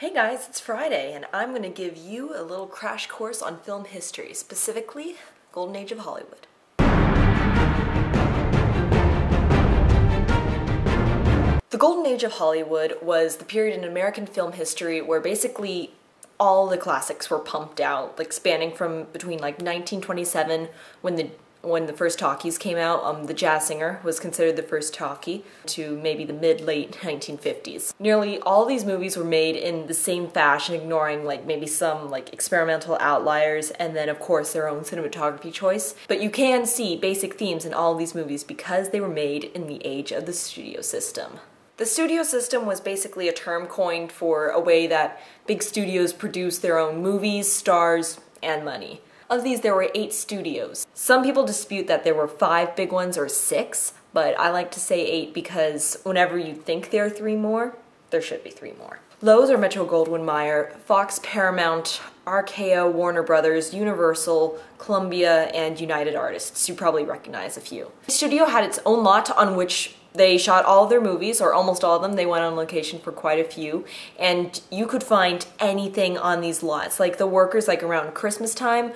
Hey guys, it's Friday, and I'm going to give you a little crash course on film history, specifically Golden Age of Hollywood. The Golden Age of Hollywood was the period in American film history where basically all the classics were pumped out, like spanning from between like 1927 when the first talkies came out. The Jazz Singer was considered the first talkie, to maybe the mid-late 1950s. Nearly all these movies were made in the same fashion, ignoring like maybe some like experimental outliers and then of course their own cinematography choice. But you can see basic themes in all of these movies because they were made in the age of the studio system. The studio system was basically a term coined for a way that big studios produce their own movies, stars, and money. Of these, there were 8 studios. Some people dispute that there were 5 big ones or 6, but I like to say 8 because whenever you think there are 3 more, there should be 3 more. Those are Metro-Goldwyn-Mayer, Fox, Paramount, RKO, Warner Brothers, Universal, Columbia, and United Artists. You probably recognize a few. The studio had its own lot on which they shot all of their movies, or almost all of them. They went on location for quite a few, and you could find anything on these lots. Like the workers, like around Christmas time,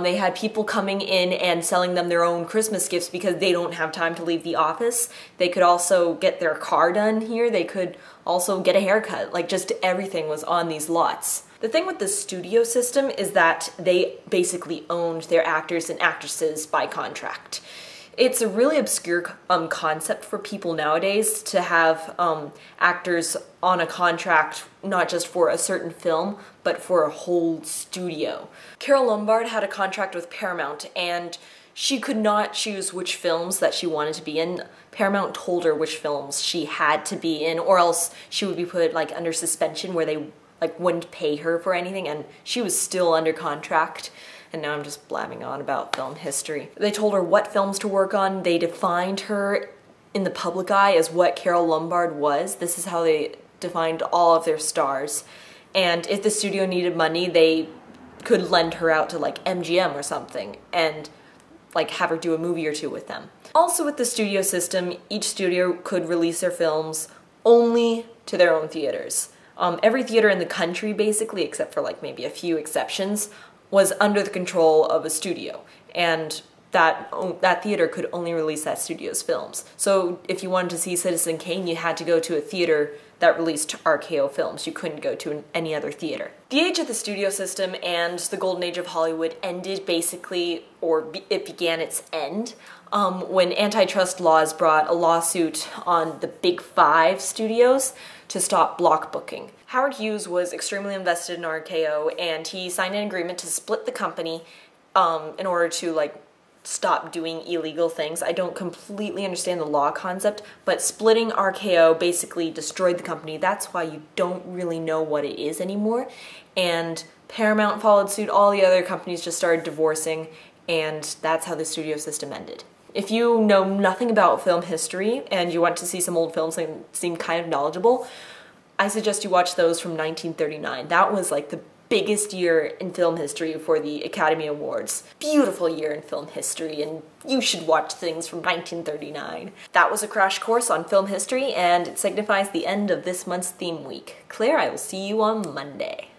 they had people coming in and selling them their own Christmas gifts because they don't have time to leave the office. They could also get their car done here. They could also get a haircut. Like just everything was on these lots. The thing with the studio system is that they basically owned their actors and actresses by contract. It's a really obscure concept for people nowadays to have actors on a contract not just for a certain film, but for a whole studio. Carole Lombard had a contract with Paramount, and she could not choose which films that she wanted to be in. Paramount told her which films she had to be in, or else she would be put like under suspension where they like wouldn't pay her for anything, and she was still under contract. And now I'm just blabbing on about film history. They told her what films to work on. They defined her in the public eye as what Carole Lombard was. This is how they defined all of their stars. And if the studio needed money, they could lend her out to like MGM or something and like have her do a movie or 2 with them. Also with the studio system, each studio could release their films only to their own theaters. Every theater in the country basically, except for like maybe a few exceptions, was under the control of a studio, and that theater could only release that studio's films. So if you wanted to see Citizen Kane, you had to go to a theater that released RKO films. You couldn't go to any other theater. The age of the studio system and the golden age of Hollywood ended basically, it began its end, when antitrust laws brought a lawsuit on the Big 5 studios to stop block booking. Howard Hughes was extremely invested in RKO, and he signed an agreement to split the company in order to like stop doing illegal things. I don't completely understand the law concept, but splitting RKO basically destroyed the company. That's why you don't really know what it is anymore. And Paramount followed suit. All the other companies just started divorcing, and that's how the studio system ended. If you know nothing about film history and you want to see some old films and seem kind of knowledgeable, I suggest you watch those from 1939. That was like the biggest year in film history for the Academy Awards. Beautiful year in film history, and you should watch things from 1939. That was a crash course on film history, and it signifies the end of this month's theme week. Claire, I will see you on Monday.